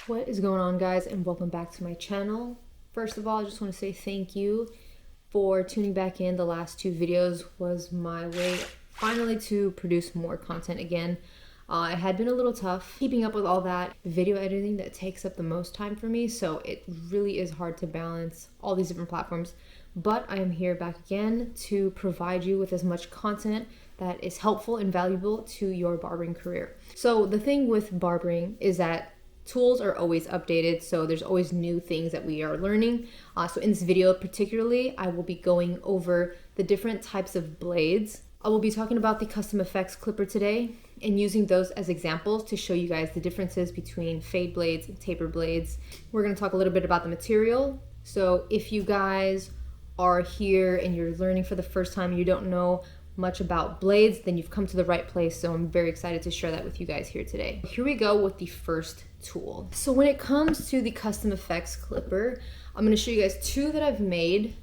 What is going on, guys, and welcome back to my channel. First of all, I just want to say thank you for tuning back in. The last two videos was my way finally to produce more content again. It had been a little tough keeping up with all that video editing that takes up the most time for me, so it really is hard to balance all these different platforms. But I am here back again to provide you with as much content that is helpful and valuable to your barbering career. So the thing with barbering is that tools are always updated, so there's always new things that we are learning. So in this video particularly, I will be going over the different types of blades. I will be talking about the Custom FX clipper today and using those as examples to show you guys the differences between fade blades and taper blades. We're going to talk a little bit about the material. So if you guys are here and you're learning for the first time and you don't know much about blades, then you've come to the right place. So I'm very excited to share that with you guys here today. Here we go with the first tool. So when it comes to the Custom FX clipper, I'm going to show you guys two that I've made,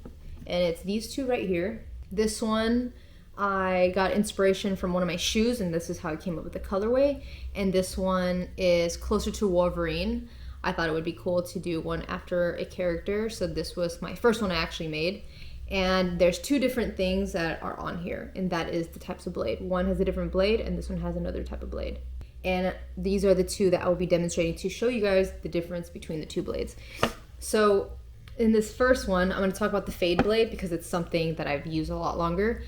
and it's these two right here. This one I got inspiration from one of my shoes, and this is how I came up with the colorway. And this one is closer to Wolverine. I thought it would be cool to do one after a character, so this was my first one I actually made. And there's two different things that are on here, and that is the types of blade. One has a different blade and this one has another type of blade. And these are the two that I will be demonstrating to show you guys the difference between the two blades. So in this first one, I'm going to talk about the fade blade because it's something that I've used a lot longer.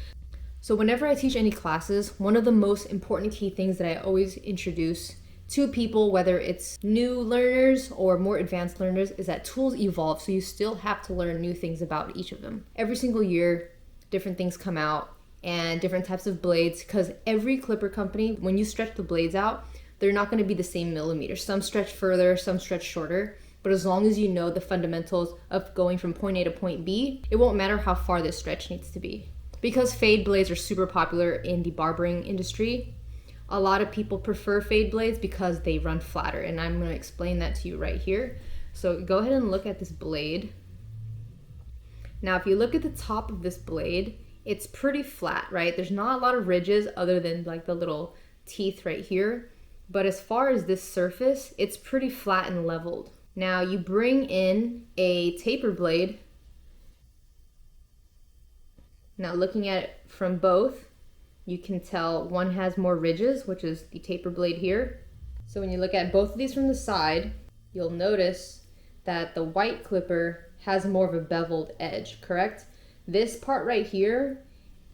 So whenever I teach any classes, one of the most important key things that I always introduce to people, whether it's new learners or more advanced learners, is that tools evolve, so you still have to learn new things about each of them. Every single year, different things come out and different types of blades, because every clipper company, when you stretch the blades out, they're not going to be the same millimeters. Some stretch further, some stretch shorter, but as long as you know the fundamentals of going from point A to point B, it won't matter how far this stretch needs to be. Because fade blades are super popular in the barbering industry, a lot of people prefer fade blades because they run flatter, and I'm going to explain that to you right here. So go ahead and look at this blade. Now if you look at the top of this blade, it's pretty flat, right? There's not a lot of ridges other than like the little teeth right here. But as far as this surface, it's pretty flat and leveled. Now you bring in a taper blade. Now looking at it from both, you can tell one has more ridges, which is the taper blade here. So when you look at both of these from the side, you'll notice that the white clipper has more of a beveled edge, correct? This part right here,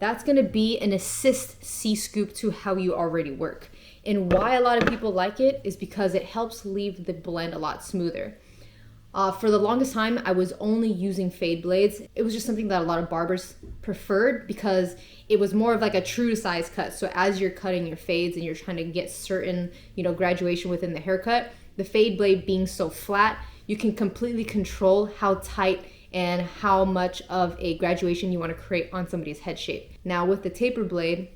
that's gonna be an assist C-scoop to how you already work. And why a lot of people like it is because it helps leave the blend a lot smoother. For the longest time, I was only using fade blades. It was just something that a lot of barbers preferred because it was more of like a true to size cut. So as you're cutting your fades and you're trying to get certain, graduation within the haircut, the fade blade being so flat, you can completely control how tight and how much of a graduation you want to create on somebody's head shape. Now with the taper blade,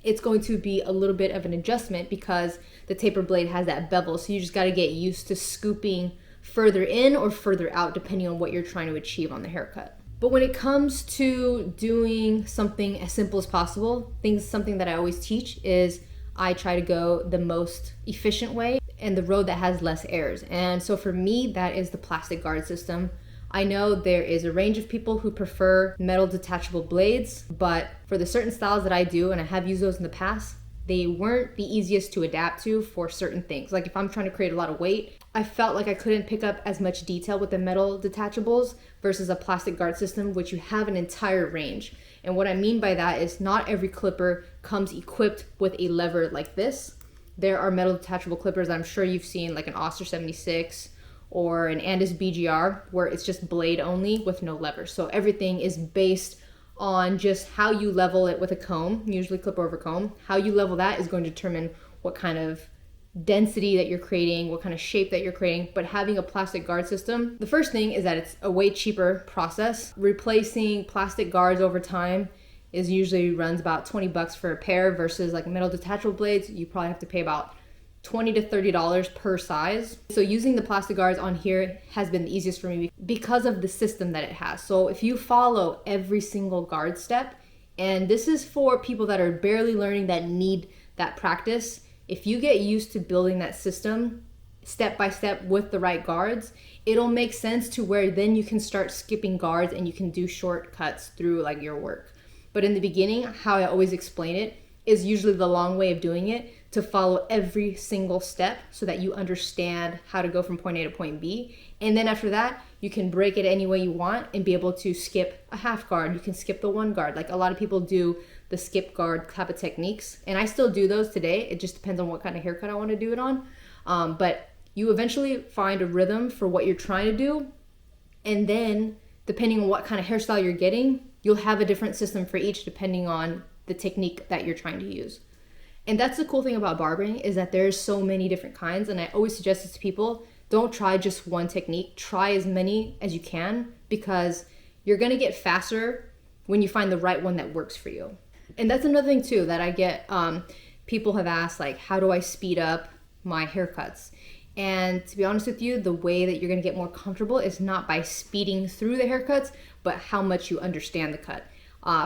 it's going to be a little bit of an adjustment because the taper blade has that bevel. So you just got to get used to scooping further in or further out depending on what you're trying to achieve on the haircut. But when it comes to doing something as simple as possible, something that I always teach is I try to go the most efficient way and the road that has less errors. And so for me, that is the plastic guard system. I know there is a range of people who prefer metal detachable blades, but for the certain styles that I do, and I have used those in the past, they weren't the easiest to adapt to for certain things. Like if I'm trying to create a lot of weight, I felt like I couldn't pick up as much detail with the metal detachables versus a plastic guard system, which you have an entire range. And what I mean by that is not every clipper comes equipped with a lever like this. There are metal detachable clippers I'm sure you've seen, like an Oster 76 or an Andis BGR, where it's just blade only with no lever. So everything is based on just how you level it with a comb, usually clipper over comb. How you level that is going to determine what kind of density that you're creating, what kind of shape that you're creating. But having a plastic guard system, the first thing is that it's a way cheaper process. Replacing plastic guards over time is usually runs about 20 bucks for a pair versus like metal detachable blades, you probably have to pay about $20 to $30 per size. So using the plastic guards on here has been the easiest for me because of the system that it has. So if you follow every single guard step, and this is for people that are barely learning that need that practice, if you get used to building that system, step by step with the right guards, it'll make sense to where then you can start skipping guards and you can do shortcuts through like your work. But in the beginning, how I always explain it is usually the long way of doing it, to follow every single step so that you understand how to go from point A to point B. And then after that, you can break it any way you want and be able to skip a half guard. You can skip the one guard. Like a lot of people do the skip guard type of techniques. And I still do those today. It just depends on what kind of haircut I want to do it on. But you eventually find a rhythm for what you're trying to do. And then depending on what kind of hairstyle you're getting, you'll have a different system for each depending on the technique that you're trying to use. And that's the cool thing about barbering, is that there's so many different kinds. And I always suggest this to people, don't try just one technique. Try as many as you can, because you're gonna get faster when you find the right one that works for you. And that's another thing too that I get, people have asked, like, how do I speed up my haircuts? And to be honest with you, the way that you're gonna get more comfortable is not by speeding through the haircuts, but how much you understand the cut.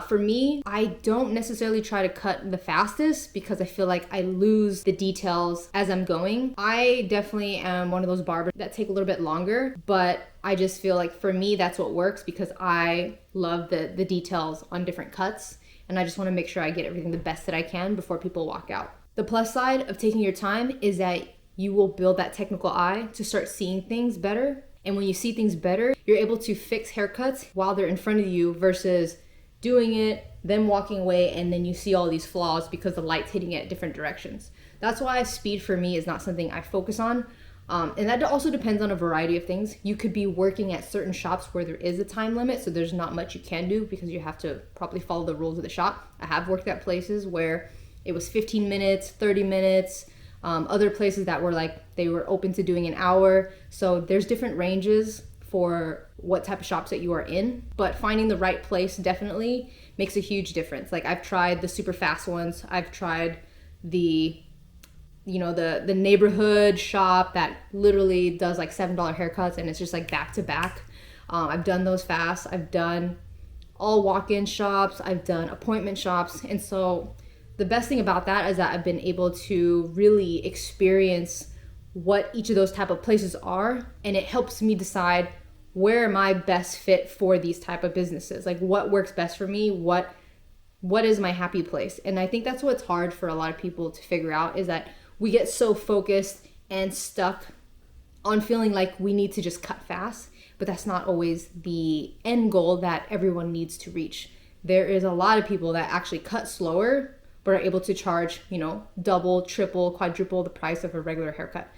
For me, I don't necessarily try to cut the fastest because I feel like I lose the details as I'm going. I definitely am one of those barbers that take a little bit longer, but I just feel like for me, that's what works because I love the details on different cuts. And I just want to make sure I get everything the best that I can before people walk out. The plus side of taking your time is that you will build that technical eye to start seeing things better. And when you see things better, you're able to fix haircuts while they're in front of you versus doing it, then walking away, and then you see all these flaws because the light's hitting it at different directions. That's why speed for me is not something I focus on. And that also depends on a variety of things. You could be working at certain shops where there is a time limit, so there's not much you can do because you have to probably follow the rules of the shop. I have worked at places where it was 15 minutes, 30 minutes, other places that were like, they were open to doing an hour. So there's different ranges for what type of shops that you are in, but finding the right place definitely makes a huge difference. Like I've tried the super fast ones. I've tried the neighborhood shop that literally does like $7 haircuts and it's just like back to back. I've done those fast. I've done all walk-in shops. I've done appointment shops. And so the best thing about that is that I've been able to really experience what each of those type of places are, and it helps me decide where am I best fit for these type of businesses. Like what works best for me, what is my happy place. And I think that's what's hard for a lot of people to figure out, is that we get so focused and stuck on feeling like we need to just cut fast, but that's not always the end goal that everyone needs to reach. There is a lot of people that actually cut slower but are able to charge, double, triple, quadruple the price of a regular haircut.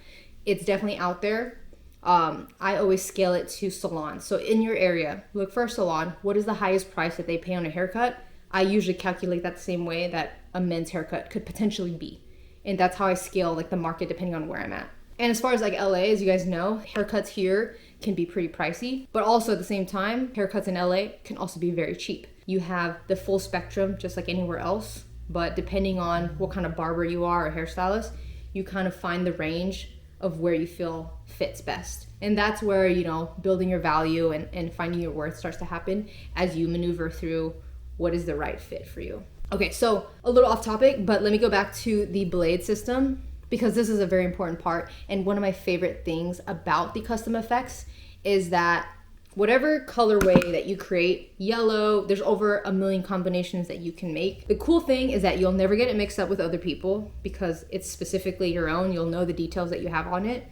It's definitely out there. I always scale it to salons. So in your area, look for a salon. What is the highest price that they pay on a haircut? I usually calculate that the same way that a men's haircut could potentially be. And that's how I scale like the market depending on where I'm at. And as far as like LA, as you guys know, haircuts here can be pretty pricey, but also at the same time, haircuts in LA can also be very cheap. You have the full spectrum just like anywhere else, but depending on what kind of barber you are or hairstylist, you kind of find the range of where you feel fits best. And that's where, building your value and finding your worth starts to happen as you maneuver through what is the right fit for you. Okay, so a little off topic, but let me go back to the blade system because this is a very important part. And one of my favorite things about the custom FX is that whatever colorway that you create, yellow, there's over 1 million combinations that you can make. The cool thing is that you'll never get it mixed up with other people because it's specifically your own. You'll know the details that you have on it.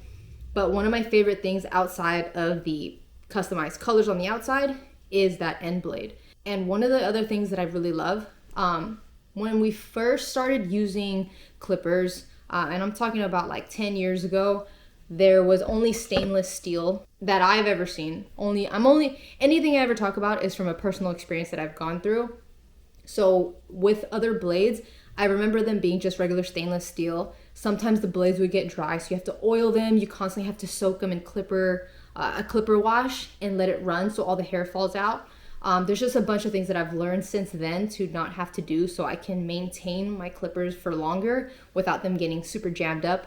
But one of my favorite things outside of the customized colors on the outside is that end blade. And one of the other things that I really love, when we first started using clippers, and I'm talking about like 10 years ago, there was only stainless steel that I've ever seen. Anything I ever talk about is from a personal experience that I've gone through. So with other blades, I remember them being just regular stainless steel. Sometimes the blades would get dry, so you have to oil them. You constantly have to soak them in a clipper wash and let it run so all the hair falls out. There's just a bunch of things that I've learned since then to not have to do so I can maintain my clippers for longer without them getting super jammed up.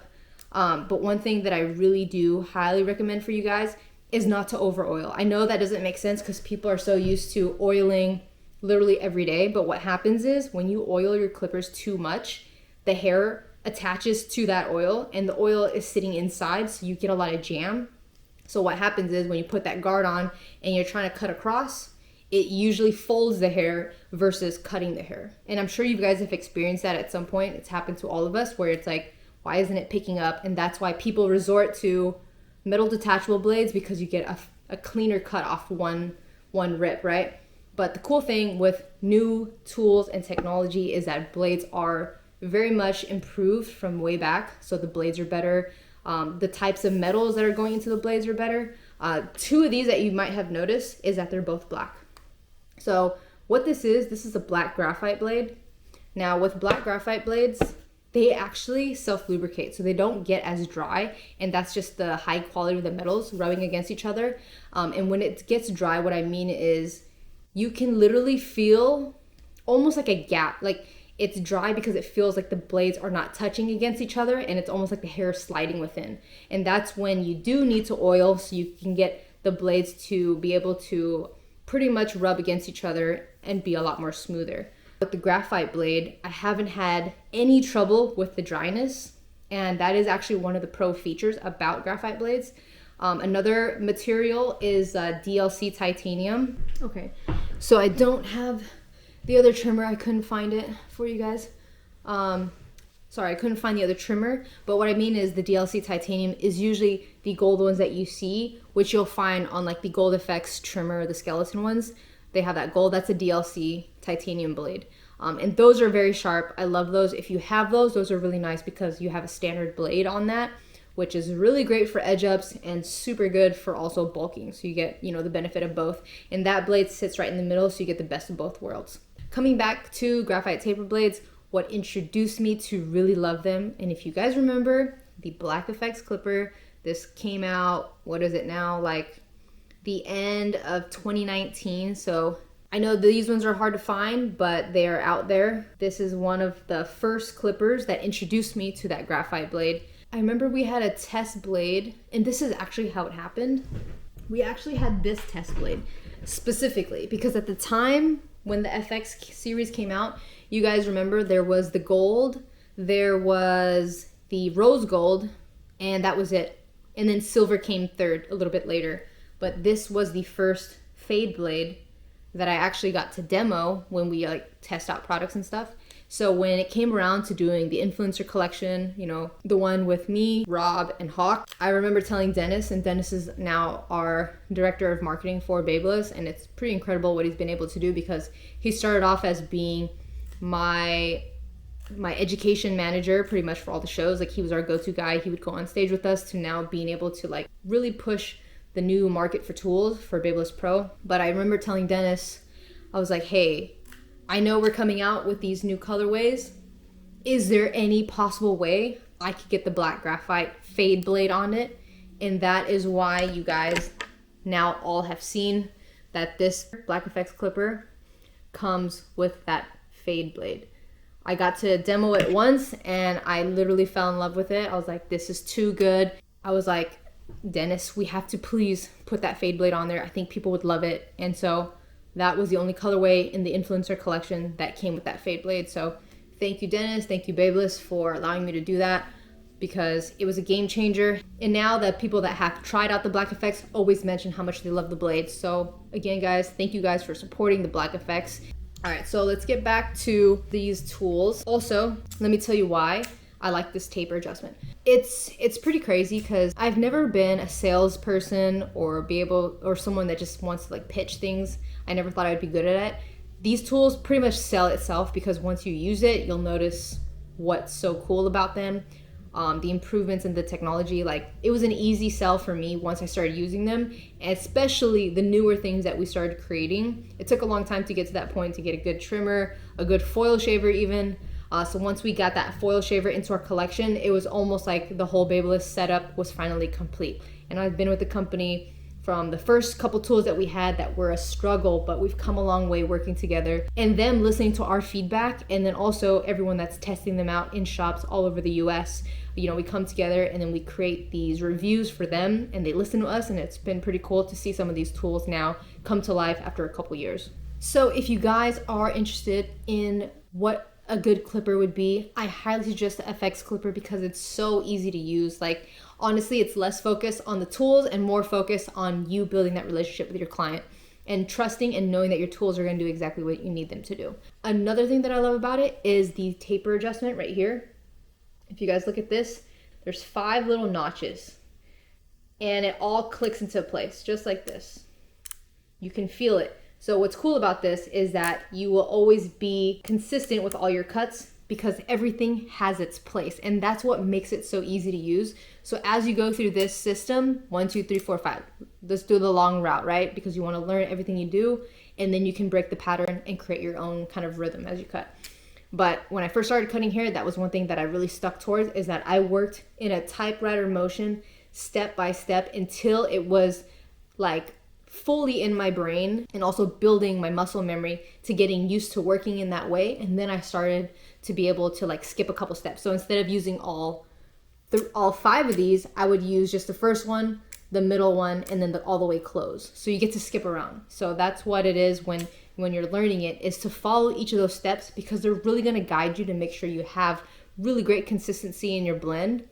But one thing that I really do highly recommend for you guys is not to over oil. I know that doesn't make sense because people are so used to oiling literally every day, but what happens is when you oil your clippers too much, the hair attaches to that oil, and the oil is sitting inside, so you get a lot of jam. So what happens is when you put that guard on and you're trying to cut across, it usually folds the hair versus cutting the hair. And I'm sure you guys have experienced that at some point. It's happened to all of us where it's like, why isn't it picking up? And that's why people resort to metal detachable blades, because you get a cleaner cut off one rip, right? But the cool thing with new tools and technology is that blades are very much improved from way back. So the blades are better. The types of metals that are going into the blades are better. Two of these that you might have noticed is that they're both black. So what this is a black graphite blade. Now with black graphite blades, they actually self-lubricate, so they don't get as dry, and that's just the high quality of the metals rubbing against each other. And when it gets dry, what I mean is you can literally feel almost like a gap. Like it's dry because it feels like the blades are not touching against each other, and it's almost like the hair sliding within. And that's when you do need to oil, so you can get the blades to be able to pretty much rub against each other and be a lot more smoother. With the graphite blade, I haven't had any trouble with the dryness, and that is actually one of the pro features about graphite blades. Another material is DLC titanium. Okay, so I don't have the other trimmer. I couldn't find it for you guys. Sorry, I couldn't find the other trimmer, but what I mean is the DLC titanium is usually the gold ones that you see, which you'll find on like the Gold FX trimmer, the skeleton ones. They have that gold. That's a DLC titanium blade. And those are very sharp. I love those. If you have those are really nice because you have a standard blade on that, which is really great for edge ups and super good for also bulking. So you get, the benefit of both. And that blade sits right in the middle, so you get the best of both worlds. Coming back to graphite taper blades, what introduced me to really love them, and if you guys remember the Black FX clipper, this came out, what is it now, like the end of 2019. So I know these ones are hard to find, but they are out there. This is one of the first clippers that introduced me to that graphite blade. I remember we had a test blade, and this is actually how it happened. We actually had this test blade specifically because at the time when the FX series came out, you guys remember there was the gold, there was the rose gold, and that was it. And then silver came third a little bit later. But this was the first fade blade that I actually got to demo when we test out products and stuff. So when it came around to doing the influencer collection, the one with me, Rob, and Hawk, I remember telling Dennis, and Dennis is now our director of marketing for Babyliss, and it's pretty incredible what he's been able to do because he started off as being my education manager pretty much for all the shows. Like he was our go-to guy. He would go on stage with us to now being able to really push the new market for tools for Babyliss Pro. But I remember telling Dennis, I was like, hey, I know we're coming out with these new colorways. Is there any possible way I could get the black graphite fade blade on it? And that is why you guys now all have seen that this Black FX clipper comes with that fade blade. I got to demo it once and I literally fell in love with it. I was like, this is too good. I was like, Dennis, we have to please put that fade blade on there. I think people would love it. And so that was the only colorway in the influencer collection that came with that fade blade. So thank you, Dennis. Thank you, Babyliss, for allowing me to do that because it was a game changer. And now the people that have tried out the Black FX always mention how much they love the blade. So again, guys, thank you guys for supporting the Black FX. All right, so let's get back to these tools. Also, let me tell you why I like this taper adjustment. It's pretty crazy because I've never been a salesperson or someone that just wants to pitch things. I never thought I'd be good at it. These tools pretty much sell itself because once you use it, you'll notice what's so cool about them. The improvements in the technology, it was an easy sell for me once I started using them, and especially the newer things that we started creating. It took a long time to get to that point to get a good trimmer, a good foil shaver even. So once we got that foil shaver into our collection, it was almost like the whole Babyliss setup was finally complete. And I've been with the company from the first couple tools that we had that were a struggle, but we've come a long way working together, and them listening to our feedback, and then also everyone that's testing them out in shops all over the US. We come together and then we create these reviews for them and they listen to us, and it's been pretty cool to see some of these tools now come to life after a couple years. So if you guys are interested in what a good clipper would be, I highly suggest the FX clipper because it's so easy to use. Like, honestly, it's less focused on the tools and more focused on you building that relationship with your client and trusting and knowing that your tools are going to do exactly what you need them to do. Another thing that I love about it is the taper adjustment right here. If you guys look at this, there's 5 little notches and it all clicks into place just like this. You can feel it. So what's cool about this is that you will always be consistent with all your cuts because everything has its place, and that's what makes it so easy to use. So as you go through this system, 1, 2, 3, 4, 5, let's do the long route, right? Because you want to learn everything you do, and then you can break the pattern and create your own kind of rhythm as you cut. But when I first started cutting hair, that was one thing that I really stuck towards, is that I worked in a typewriter motion step by step until it was like fully in my brain, and also building my muscle memory to getting used to working in that way. And then I started to be able to like skip a couple steps. So instead of using all 5 of these, I would use just the first one, the middle one, and then all the way close. So you get to skip around. So that's what it is when you're learning it, is to follow each of those steps, because they're really going to guide you to make sure you have really great consistency in your blend.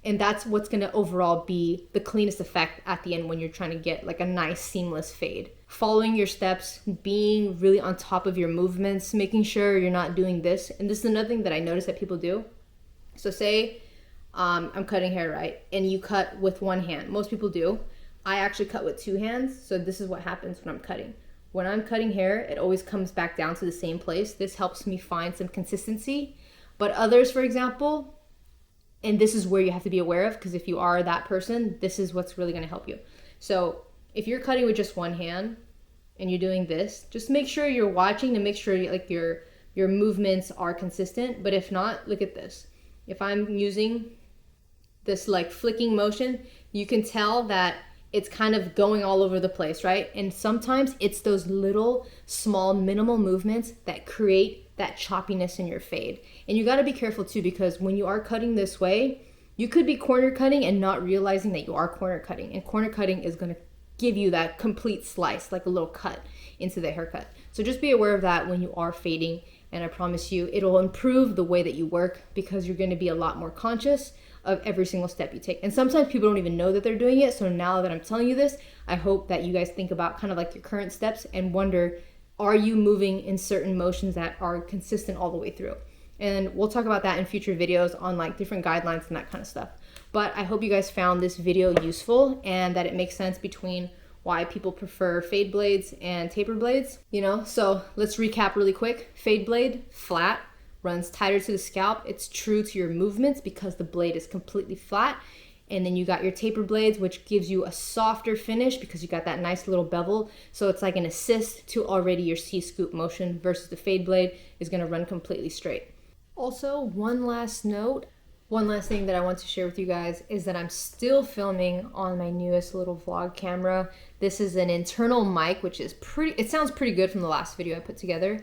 And that's what's going to overall be the cleanest effect at the end when you're trying to get like a nice seamless fade. Following your steps, being really on top of your movements, making sure you're not doing this. And this is another thing that I notice that people do. So say I'm cutting hair, right? And you cut with one hand. Most people do. I actually cut with 2 hands. So this is what happens when I'm cutting. When I'm cutting hair, it always comes back down to the same place. This helps me find some consistency. But others, for example, and this is where you have to be aware of, because if you are that person, this is what's really going to help you. So if you're cutting with just one hand and you're doing this, just make sure you're watching to make sure like your movements are consistent. But if not, look at this. If I'm using this like flicking motion, you can tell that it's kind of going all over the place, right? And sometimes it's those little small minimal movements that create that choppiness in your fade. And you got to be careful too, because when you are cutting this way, you could be corner cutting and not realizing that you are corner cutting. And corner cutting is going to give you that complete slice, like a little cut into the haircut. So just be aware of that when you are fading. And I promise you, it'll improve the way that you work, because you're going to be a lot more conscious of every single step you take. And sometimes people don't even know that they're doing it. So now that I'm telling you this, I hope that you guys think about kind of like your current steps and wonder, are you moving in certain motions that are consistent all the way through? And we'll talk about that in future videos on like different guidelines and that kind of stuff. But I hope you guys found this video useful and that it makes sense between why people prefer fade blades and taper blades, you know? So let's recap really quick. Fade blade, flat, runs tighter to the scalp. It's true to your movements because the blade is completely flat. And then you got your taper blades, which gives you a softer finish because you got that nice little bevel. So it's like an assist to already your C-scoop motion, versus the fade blade is going to run completely straight. Also, one last note, one last thing that I want to share with you guys is that I'm still filming on my newest little vlog camera. This is an internal mic, which is it sounds pretty good from the last video I put together.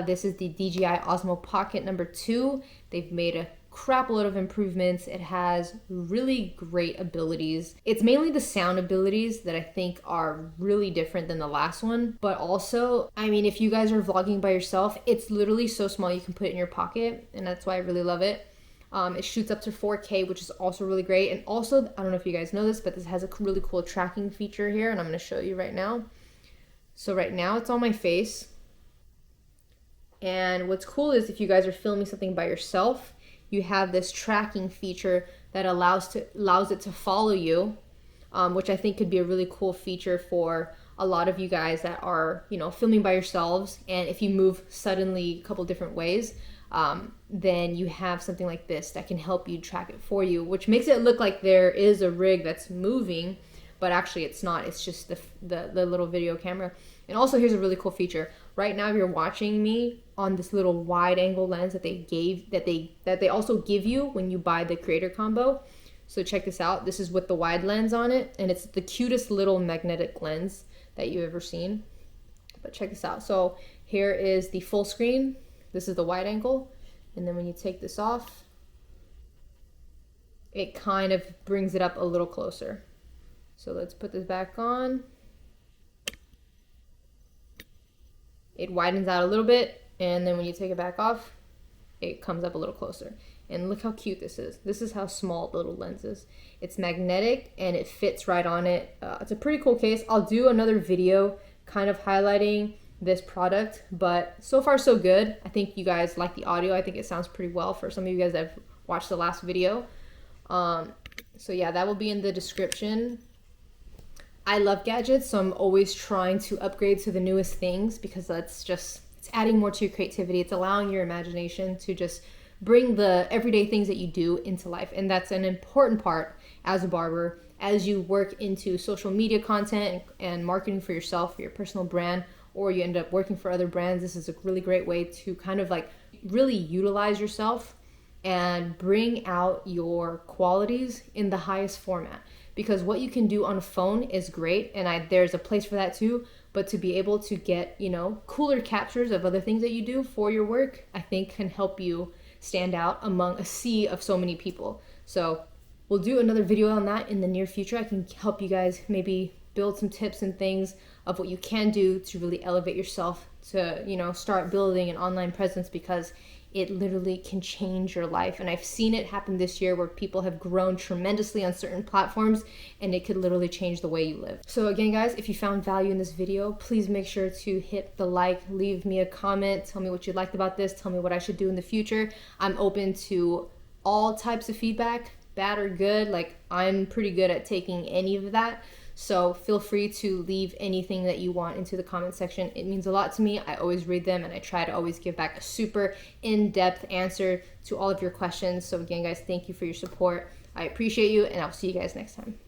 This is the DJI OSMO POCKET number 2. They've made a crap load of improvements. It has really great abilities. It's mainly the sound abilities that I think are really different than the last one. But also, I mean, if you guys are vlogging by yourself, it's literally so small you can put it in your pocket, and that's why I really love it. It shoots up to 4K, which is also really great. And also, I don't know if you guys know this, but this has a really cool tracking feature here, and I'm going to show you right now. So right now it's on my face. And what's cool is if you guys are filming something by yourself, you have this tracking feature that allows it to follow you, which I think could be a really cool feature for a lot of you guys that are, you know, filming by yourselves. And if you move suddenly a couple different ways, then you have something like this that can help you track it for you, which makes it look like there is a rig that's moving, but actually it's not. It's just the little video camera. And also, here's a really cool feature. Right now, you're watching me on this little wide angle lens that they also give you when you buy the creator combo. So check this out. This is with the wide lens on it, and it's the cutest little magnetic lens that you've ever seen. But check this out. So here is the full screen. This is the wide angle. And then when you take this off, it kind of brings it up a little closer. So let's put this back on. It widens out a little bit, and then when you take it back off, it comes up a little closer. And look how cute this is. This is how small the little lens is. It's magnetic and it fits right on it. It's a pretty cool case. I'll do another video kind of highlighting this product, but so far so good. I think you guys like the audio. I think it sounds pretty well for some of you guys that have watched the last video. So yeah, that will be in the description. I love gadgets, so I'm always trying to upgrade to the newest things because it's adding more to your creativity. It's allowing your imagination to just bring the everyday things that you do into life. And that's an important part as a barber, as you work into social media content and marketing for yourself, for your personal brand, or you end up working for other brands. This is a really great way to kind of like really utilize yourself and bring out your qualities in the highest format. Because what you can do on a phone is great, and there's a place for that too, but to be able to get, you know, cooler captures of other things that you do for your work, I think can help you stand out among a sea of so many people. So we'll do another video on that in the near future. I can help you guys maybe build some tips and things of what you can do to really elevate yourself to, you know, start building an online presence, because it literally can change your life. And I've seen it happen this year where people have grown tremendously on certain platforms, and it could literally change the way you live. So again, guys, if you found value in this video, please make sure to hit the like, leave me a comment, tell me what you liked about this, tell me what I should do in the future. I'm open to all types of feedback, bad or good. Like, I'm pretty good at taking any of that. So feel free to leave anything that you want into the comment section. It means a lot to me. I always read them, and I try to always give back a super in-depth answer to all of your questions. So again, guys, thank you for your support. I appreciate you, and I'll see you guys next time.